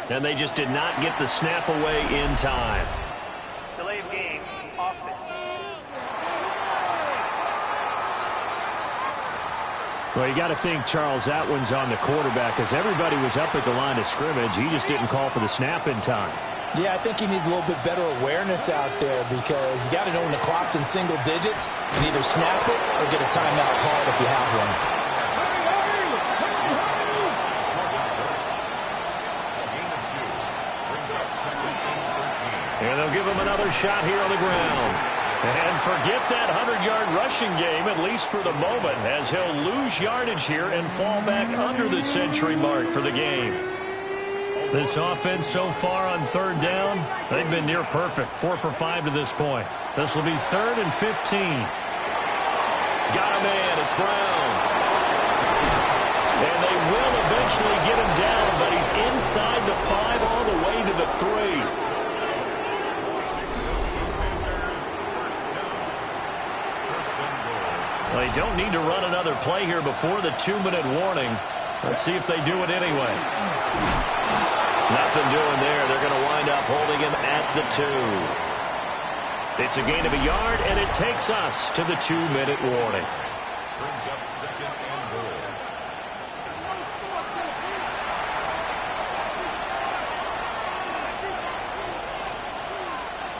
And they just did not get the snap away in time. Delay of game, offense. Well, you got to think, Charles, that one's on the quarterback as everybody was up at the line of scrimmage. He just didn't call for the snap in time. Yeah, I think he needs a little bit better awareness out there because you got to know when the clock's in single digits and either snap it or get a timeout called if you have one. And they'll give him another shot here on the ground. And forget that 100-yard rushing game, at least for the moment, as he'll lose yardage here and fall back under the century mark for the game. This offense so far on third down, they've been near perfect, 4 for 5 to this point. This will be 3rd and 15. Got a man, it's Brown. And they will eventually get him down, but he's inside the 5 all the way to the 3. Well, they don't need to run another play here before the 2-minute warning. Let's see if they do it anyway. Nothing doing there. They're going to wind up holding him at the 2. It's a gain of a yard, and it takes us to the 2-minute warning. Brings up 2nd and goal.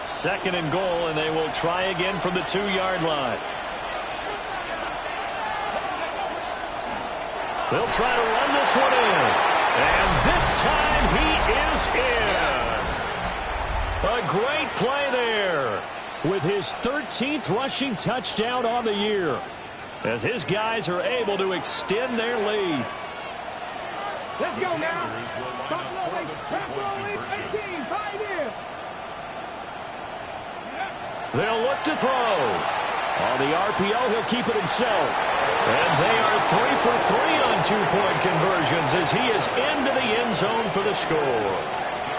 Second and goal, and they will try again from the 2-yard line. They'll try to run this one in. And this time he is in. Yes. A great play there with his 13th rushing touchdown on the year as his guys are able to extend their lead. Let's go now. They'll look to throw. On the RPO, he'll keep it himself. And they are 3 for 3 on 2-point conversions as he is into the end zone for the score.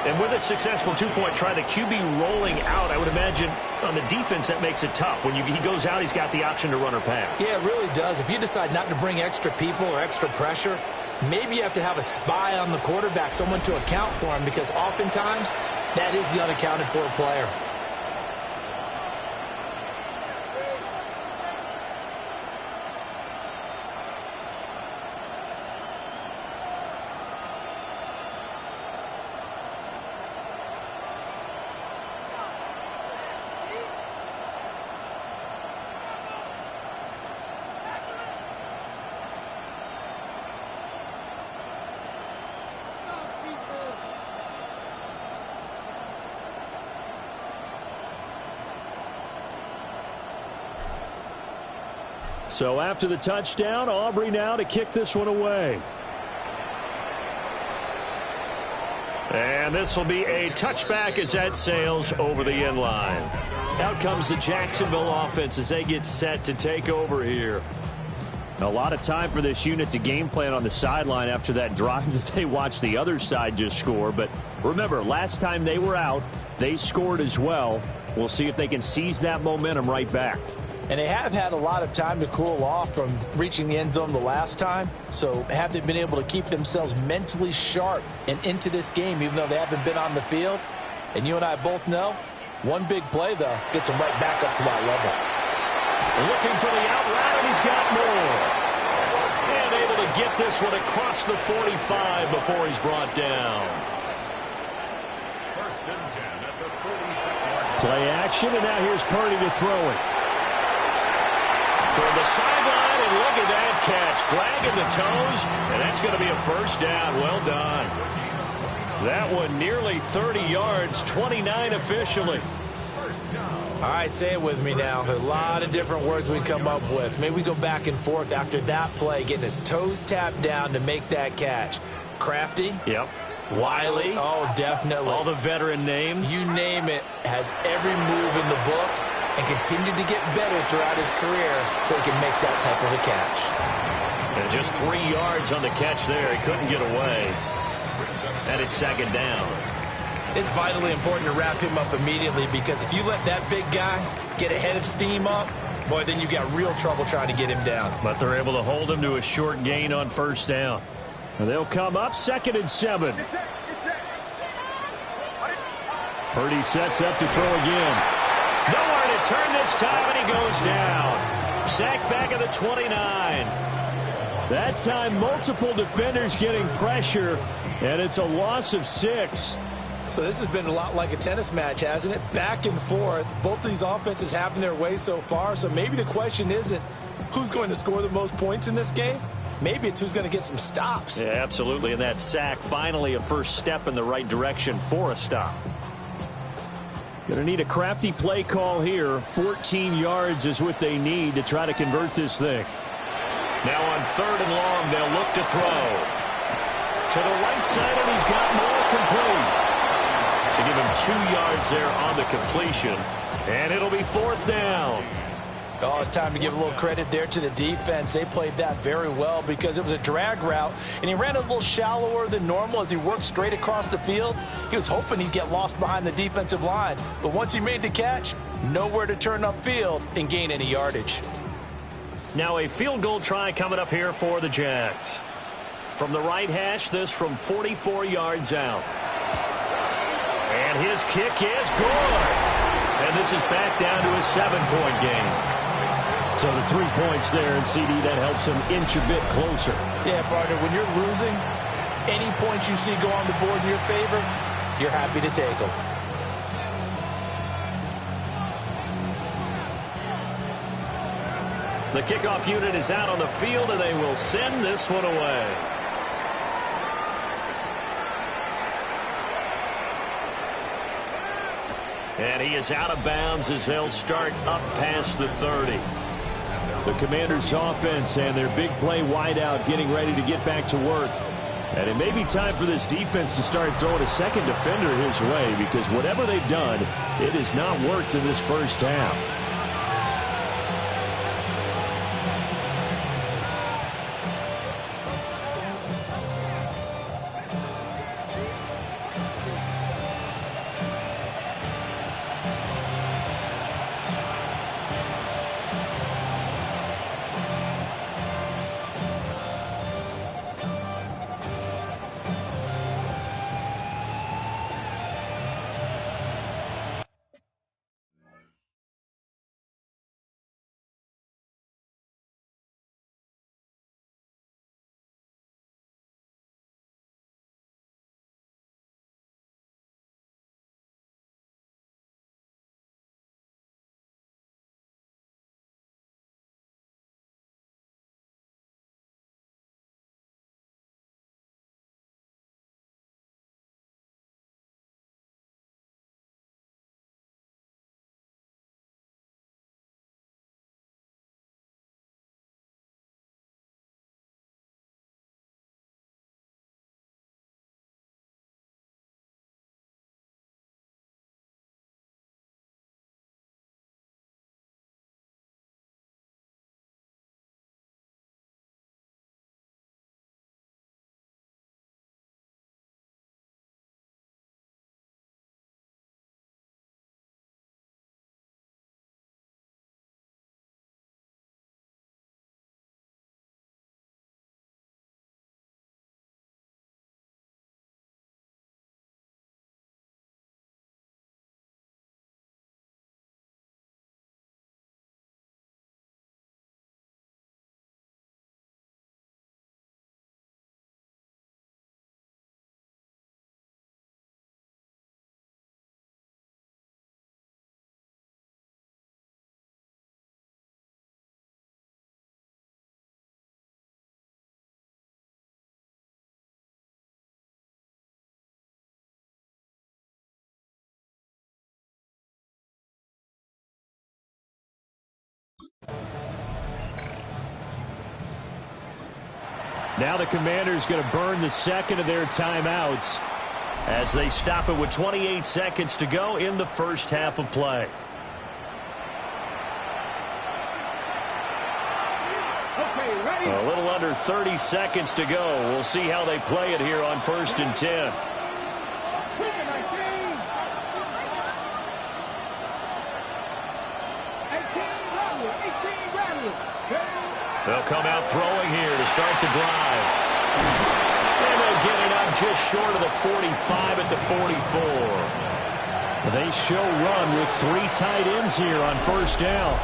And with a successful 2-point try, the QB rolling out, I would imagine on the defense that makes it tough. When he goes out, he's got the option to run or pass. Yeah, it really does. If you decide not to bring extra people or extra pressure, maybe you have to have a spy on the quarterback, someone to account for him, because oftentimes that is the unaccounted for player. So after the touchdown, Aubrey now to kick this one away. And this will be a touchback as that sails over the end line. Out comes the Jacksonville offense as they get set to take over here. A lot of time for this unit to game plan on the sideline after that drive that they watched the other side just score. But remember, last time they were out, they scored as well. We'll see if they can seize that momentum right back. And they have had a lot of time to cool off from reaching the end zone the last time. So have they been able to keep themselves mentally sharp and into this game, even though they haven't been on the field? And you and I both know, one big play, though, gets them right back up to that level. Looking for the out route, and he's got more. And able to get this one across the 45 before he's brought down. 1st and 10 at the 46-yard line. Play action, and now here's Purdy to throw it. Toward the sideline, and look at that catch. Dragging the toes, and that's going to be a 1st down. Well done. That one nearly 30 yards, 29 officially. All right, say it with me now. There's a lot of different words we come up with. Maybe we go back and forth after that play, getting his toes tapped down to make that catch. Crafty? Yep. Wiley? Oh, definitely. All the veteran names. You name it. Has every move in the book and continued to get better throughout his career so he can make that type of a catch. And just 3 yards on the catch there. He couldn't get away. And it's 2nd down. It's vitally important to wrap him up immediately because if you let that big guy get ahead of steam up, boy, then you've got real trouble trying to get him down. But they're able to hold him to a short gain on 1st down. And they'll come up 2nd and 7. Purdy sets up to throw again. Nowhere to turn this time, and he goes down. Sacked back at the 29. That time, multiple defenders getting pressure, and it's a loss of 6. So this has been a lot like a tennis match, hasn't it? Back and forth. Both of these offenses having their way so far. So maybe the question isn't who's going to score the most points in this game. Maybe it's who's going to get some stops. Yeah, absolutely. And that sack, finally a first step in the right direction for a stop. Going to need a crafty play call here. 14 yards is what they need to try to convert this thing. Now on 3rd and long, they'll look to throw. To the right side, and he's got more complete. To give him 2 yards there on the completion. And it'll be 4th down. Oh, it's time to give a little credit there to the defense. They played that very well because it was a drag route, and he ran a little shallower than normal as he worked straight across the field. He was hoping he'd get lost behind the defensive line, but once he made the catch, nowhere to turn upfield and gain any yardage. Now a field goal try coming up here for the Jags. From the right hash, this from 44 yards out. And his kick is good. And this is back down to a 7-point game. So the 3 points there, and CD, that helps him inch a bit closer. Yeah, partner, when you're losing, any points you see go on the board in your favor, you're happy to take them. The kickoff unit is out on the field, and they will send this one away. And he is out of bounds as they'll start up past the 30. The Commanders' offense and their big play wideout getting ready to get back to work. And it may be time for this defense to start throwing a second defender his way, because whatever they've done, it has not worked in this first half. Now the Commanders going to burn the second of their timeouts as they stop it with 28 seconds to go in the first half of play. Okay, ready? A little under 30 seconds to go. We'll see how they play it here on 1st and 10. They'll come out throwing here to start the drive. And they'll get it up just short of the 45 at the 44. They show run with 3 tight ends here on first down.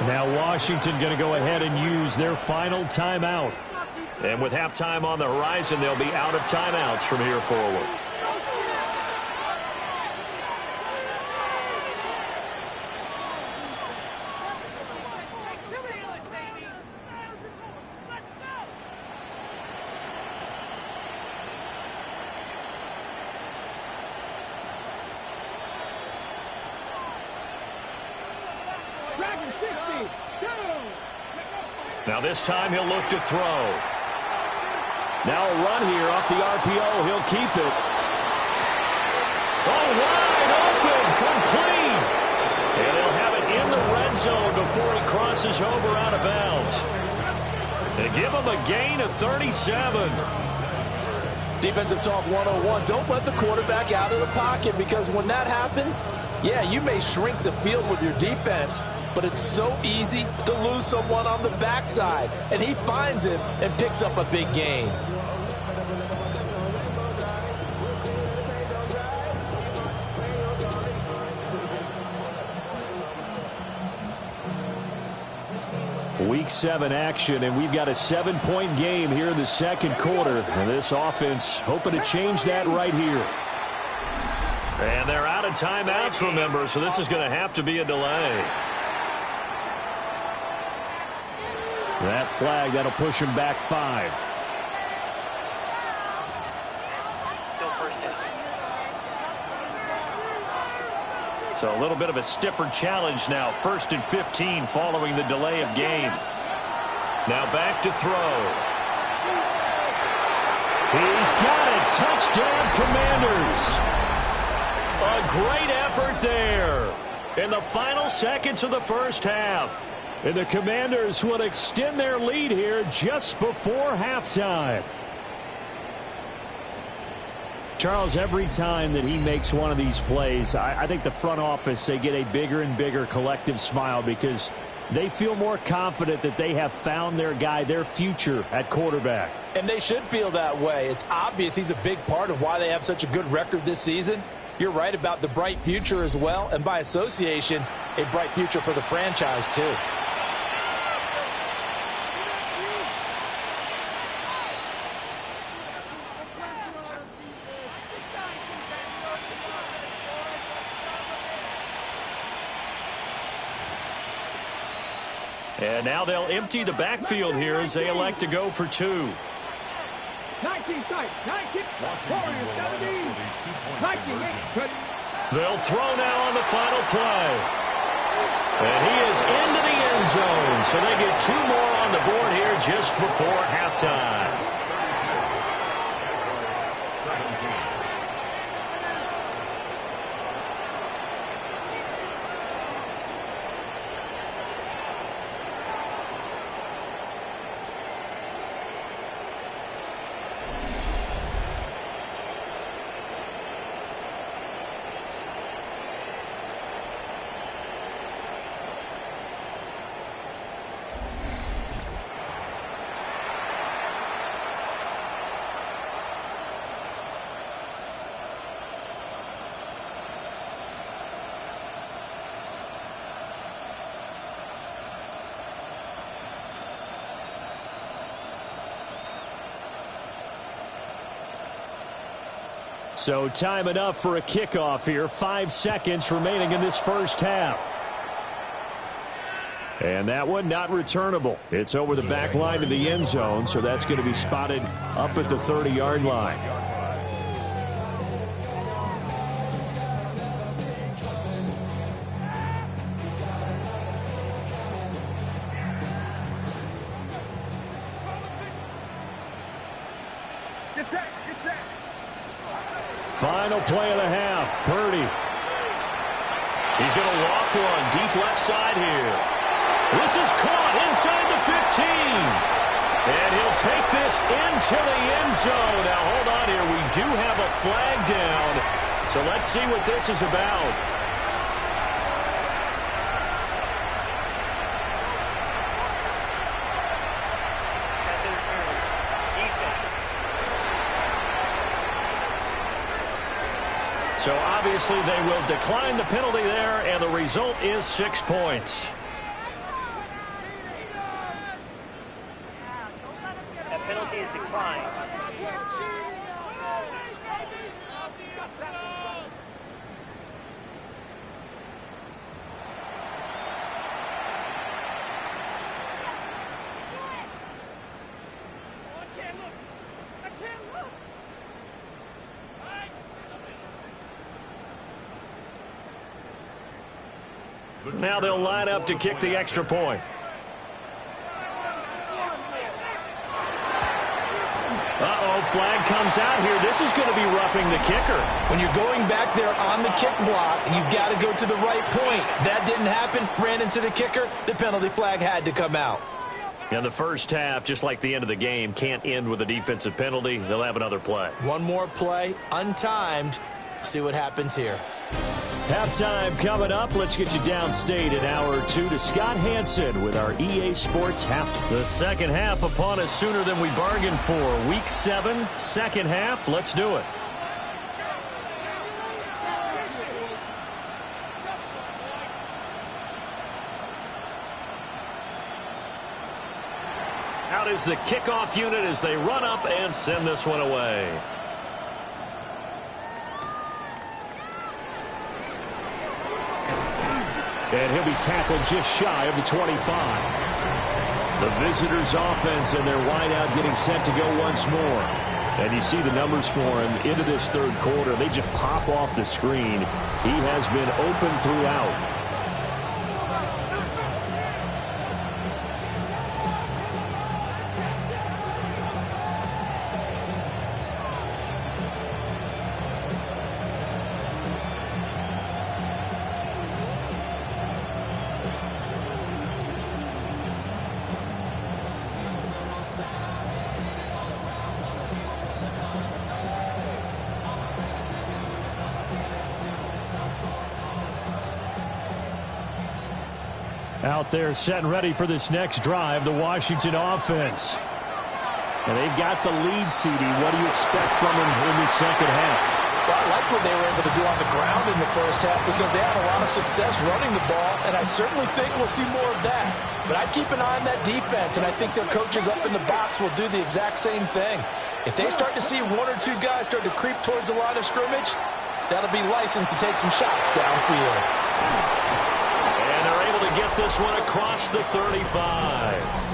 Now Washington going to go ahead and use their final timeout. And with halftime on the horizon, they'll be out of timeouts from here forward. Now this time he'll look to throw. Now a run here off the RPO. He'll keep it. Oh, wide open, complete. And they'll have it in the red zone before he crosses over out of bounds. They give him a gain of 37. Defensive talk 101. Don't let the quarterback out of the pocket, because when that happens, yeah, you may shrink the field with your defense, but it's so easy to lose someone on the backside. And he finds him and picks up a big gain. Week 7 action, and we've got a 7-point game here in the second quarter. And this offense hoping to change that right here. And they're out of timeouts, remember, so this is going to have to be a delay. That flag, that'll push him back 5. Still first down. So a little bit of a stiffer challenge now. 1st and 15 following the delay of game. Now back to throw. He's got it. Touchdown, Commanders. A great effort there in the final seconds of the first half. And the Commanders will extend their lead here just before halftime. Charles, every time that he makes one of these plays, I think the front office, they get a bigger and bigger collective smile, because they feel more confident that they have found their guy, their future at quarterback. And they should feel that way. It's obvious he's a big part of why they have such a good record this season. You're right about the bright future as well, and by association, a bright future for the franchise too. And now they'll empty the backfield here as they elect to go for 2. 19 strikes, 19, 17, 19. They'll throw now on the final play. And he is into the end zone, so they get 2 more on the board here just before halftime. So time enough for a kickoff here. 5 seconds remaining in this first half. And that one not returnable. It's over the back line to the end zone, so that's going to be spotted up at the 30-yard line. Final play of the half. Purdy. He's going to walk one deep left side here. This is caught inside the 15. And he'll take this into the end zone. Now, hold on here. We do have a flag down. So let's see what this is about. So obviously they will decline the penalty there, and the result is 6 points. That penalty is declined. Now they'll line up to kick the extra point. Uh-oh, flag comes out here. This is going to be roughing the kicker. When you're going back there on the kick block, you've got to go to the right point. That didn't happen. Ran into the kicker. The penalty flag had to come out. And the first half, just like the end of the game, can't end with a defensive penalty. They'll have another play. One more play, untimed. See what happens here. Halftime coming up. Let's get you downstate in hour 2 to Scott Hansen with our EA Sports halftime. The second half upon us sooner than we bargained for. Week 7, second half. Let's do it. Out is the kickoff unit as they run up and send this one away. And he'll be tackled just shy of the 25. The visitors' offense and their wideout getting set to go once more. And you see the numbers for him into this third quarter. They just pop off the screen. He has been open throughout. Out there set and ready for this next drive, the Washington offense. And they've got the lead, CD. What do you expect from them in the second half? Well, I like what they were able to do on the ground in the first half because they had a lot of success running the ball, and I certainly think we'll see more of that. But I'd keep an eye on that defense, and I think their coaches up in the box will do the exact same thing. If they start to see 1 or 2 guys start to creep towards the line of scrimmage, that'll be licensed to take some shots downfield. And they're able to get this one across the 35.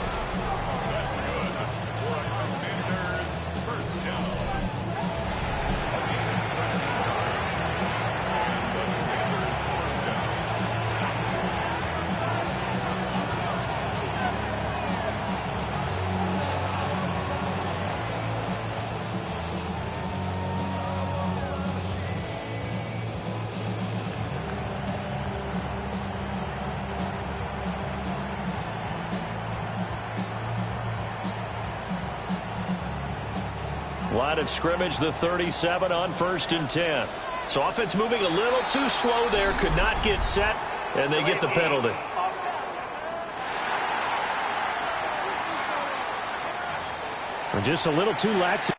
Line of scrimmage, the 37 on 1st and 10. So offense moving a little too slow there, could not get set, and they get the penalty. Just a little too lax.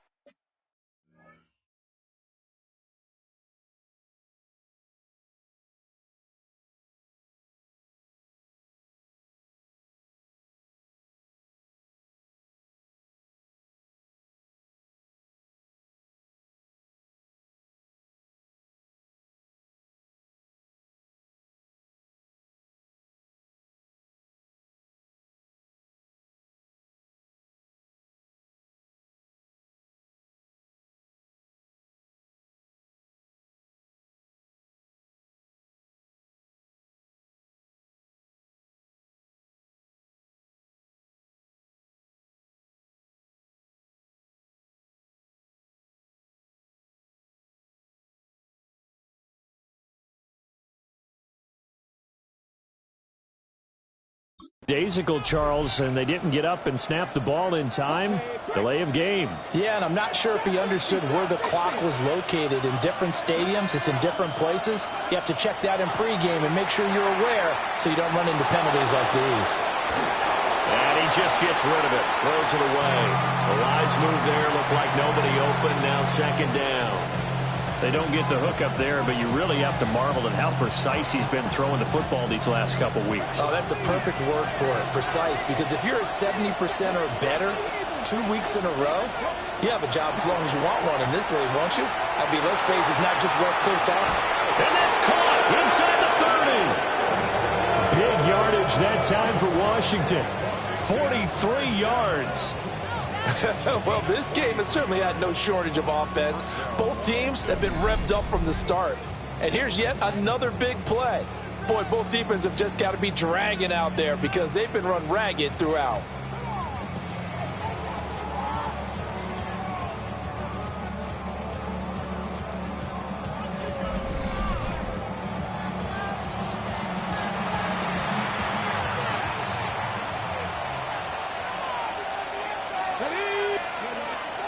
Daisical, Charles, and they didn't get up and snap the ball in time. Delay of game. Yeah, and I'm not sure if he understood where the clock was located. In different stadiums, it's in different places. You have to check that in pregame and make sure you're aware so you don't run into penalties like these. And he just gets rid of it. Throws it away. The wise move there. Looked like nobody open. Now 2nd down. They don't get the hook up there, but you really have to marvel at how precise he's been throwing the football these last couple weeks. Oh, that's the perfect word for it, precise, because if you're at 70% or better 2 weeks in a row, you have a job as long as you want one in this league, won't you? I mean, let's face it, it's not just West Coast offense. And that's caught inside the 30. Big yardage that time for Washington. 43 yards. Well, this game has certainly had no shortage of offense. Both teams have been revved up from the start. And here's yet another big play. Boy, both defenses have just got to be dragging out there because they've been run ragged throughout.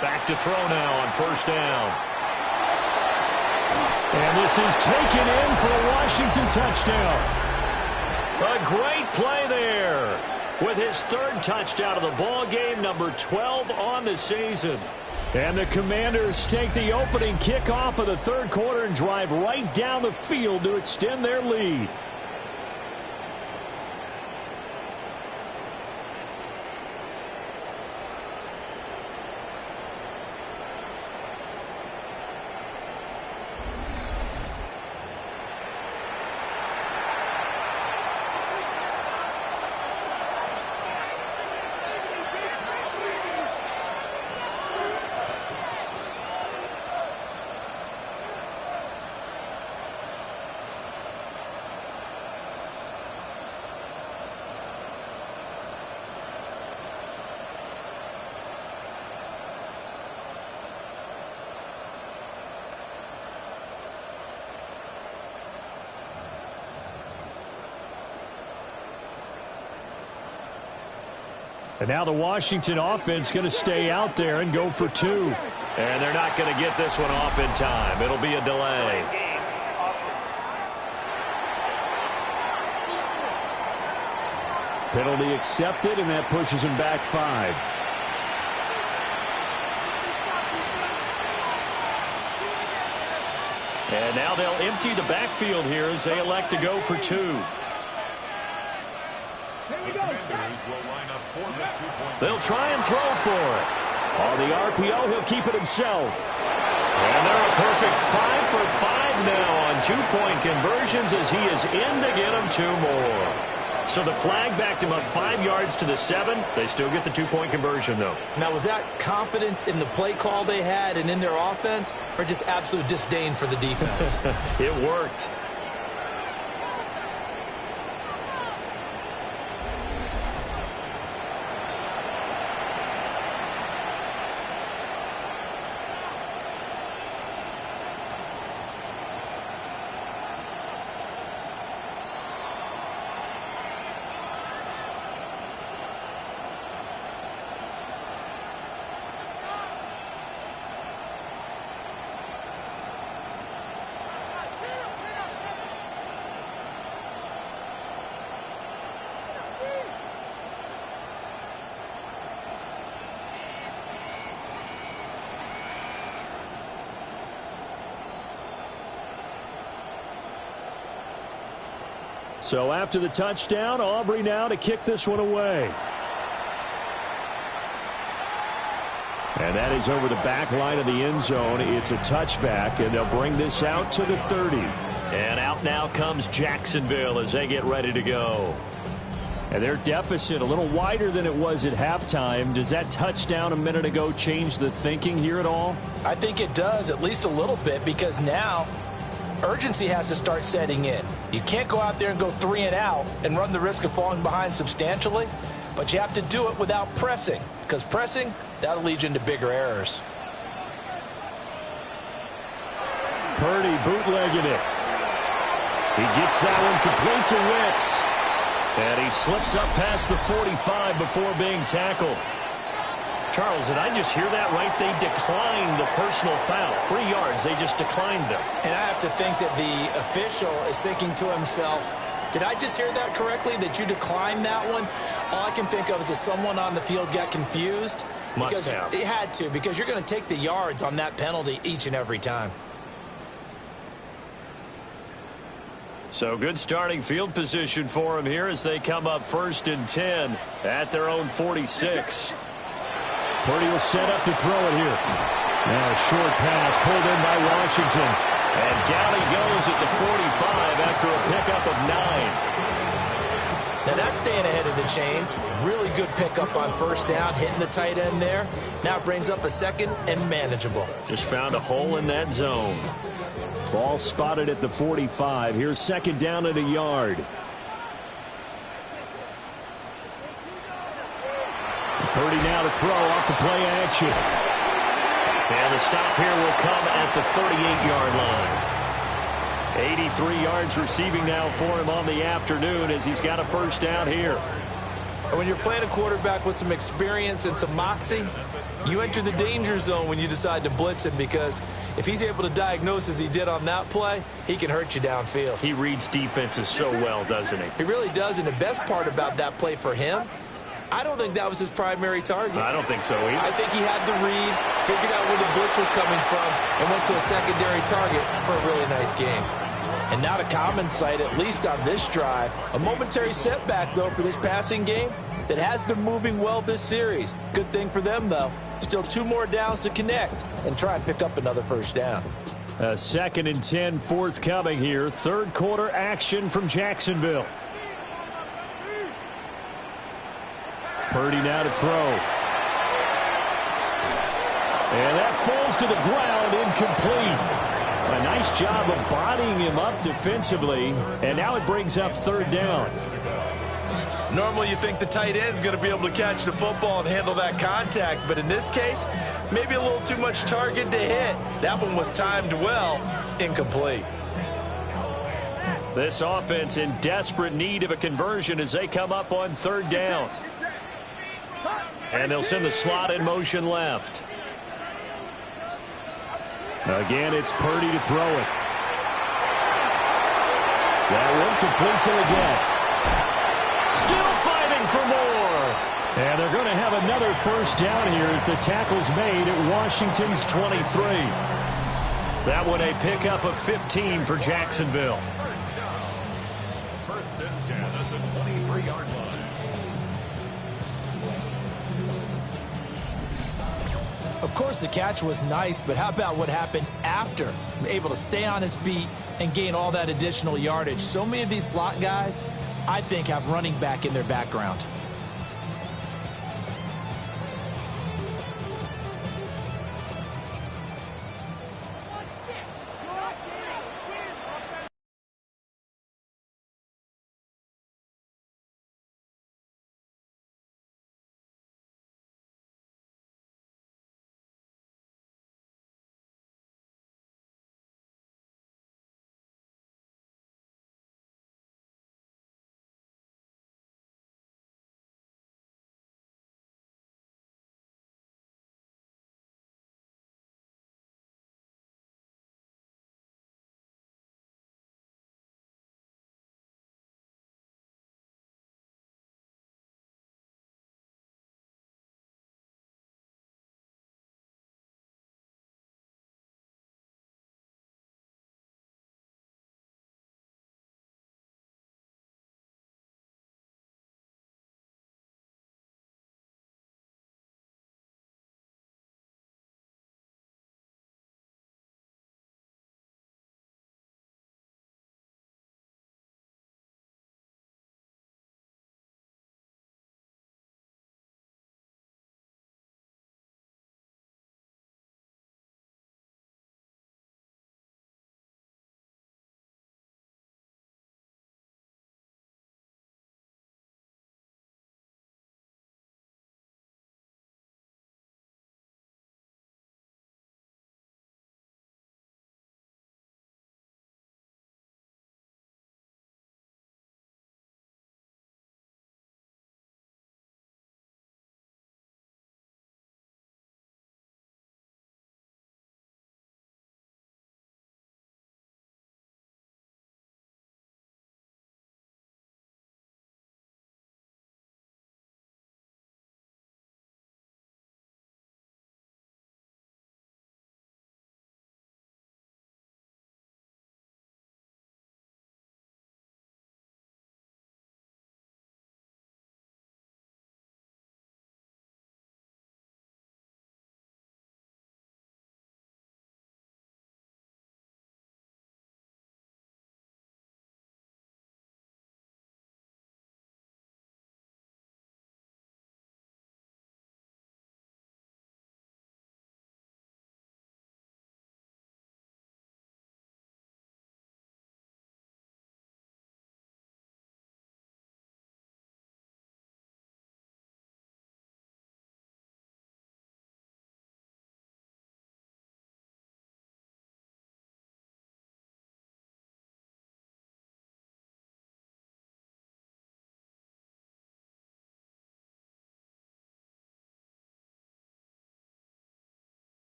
Back to throw now on first down. And this is taken in for a Washington touchdown. A great play there with his third touchdown of the ball game, number 12 on the season. And the Commanders take the opening kickoff of the third quarter and drive right down the field to extend their lead. And now the Washington offense going to stay out there and go for two. And they're not going to get this one off in time. It'll be a delay. Penalty accepted, and that pushes him back 5. And now they'll empty the backfield here as they elect to go for two. They'll try and throw for it. On the RPO, he'll keep it himself. And they're a perfect 5 for 5 now on 2-point conversions as he is in to get them 2 more. So the flag backed him up 5 yards to the 7. They still get the 2-point conversion, though. Now, was that confidence in the play call they had and in their offense, or just absolute disdain for the defense? It worked. So after the touchdown, Aubrey now to kick this one away. And that is over the back line of the end zone. It's a touchback, and they'll bring this out to the 30. And out now comes Jacksonville as they get ready to go. And their deficit a little wider than it was at halftime. Does that touchdown a minute ago change the thinking here at all? I think it does, at least a little bit, because now urgency has to start setting in. You can't go out there and go 3 and out and run the risk of falling behind substantially, but you have to do it without pressing, because pressing, that'll lead you into bigger errors. Purdy bootlegging it. He gets that one complete to Wicks. And he slips up past the 45 before being tackled. Charles, did I just hear that right? They declined the personal foul. 3 yards, they just declined them. And I have to think that the official is thinking to himself, did I just hear that correctly, that you declined that one? All I can think of is that someone on the field got confused. Must have. It had to, because you're going to take the yards on that penalty each and every time. So good starting field position for him here as they come up 1st and 10 at their own 46. Purdy will set up to throw it here. Now a short pass pulled in by Washington. And down he goes at the 45 after a pickup of 9. Now that's staying ahead of the chains. Really good pickup on 1st down, hitting the tight end there. Now it brings up a 2nd and manageable. Just found a hole in that zone. Ball spotted at the 45. Here's 2nd down and a yard. Purdy now to throw off the play action. And the stop here will come at the 38-yard line. 83 yards receiving now for him on the afternoon as he's got a 1st down here. And when you're playing a quarterback with some experience and some moxie, you enter the danger zone when you decide to blitz him, because if he's able to diagnose as he did on that play, he can hurt you downfield. He reads defenses so well, doesn't he? He really does, and the best part about that play for him, I don't think that was his primary target. I don't think so either. I think he had the read, figured out where the blitz was coming from, and went to a secondary target for a really nice game. And not a common sight, at least on this drive. A momentary setback, though, for this passing game that has been moving well this series. Good thing for them, though. Still 2 more downs to connect and try and pick up another 1st down. A 2nd and 10 forthcoming here. 3rd quarter action from Jacksonville. Purdy now to throw. And that falls to the ground, incomplete. A nice job of bodying him up defensively, and now it brings up 3rd down. Normally you think the tight end's going to be able to catch the football and handle that contact, but in this case, maybe a little too much target to hit. That one was timed well, incomplete. This offense in desperate need of a conversion as they come up on 3rd down. And they'll send the slot in motion left. Again, it's Purdy to throw it. That one complete to again. Still fighting for more. And they're going to have another 1st down here as the tackle's made at Washington's 23. That one a pickup of 15 for Jacksonville. 1st and 10 at the 23-yard line. Of course, the catch was nice, but how about what happened after? Able to stay on his feet and gain all that additional yardage. So many of these slot guys, I think, have running back in their background.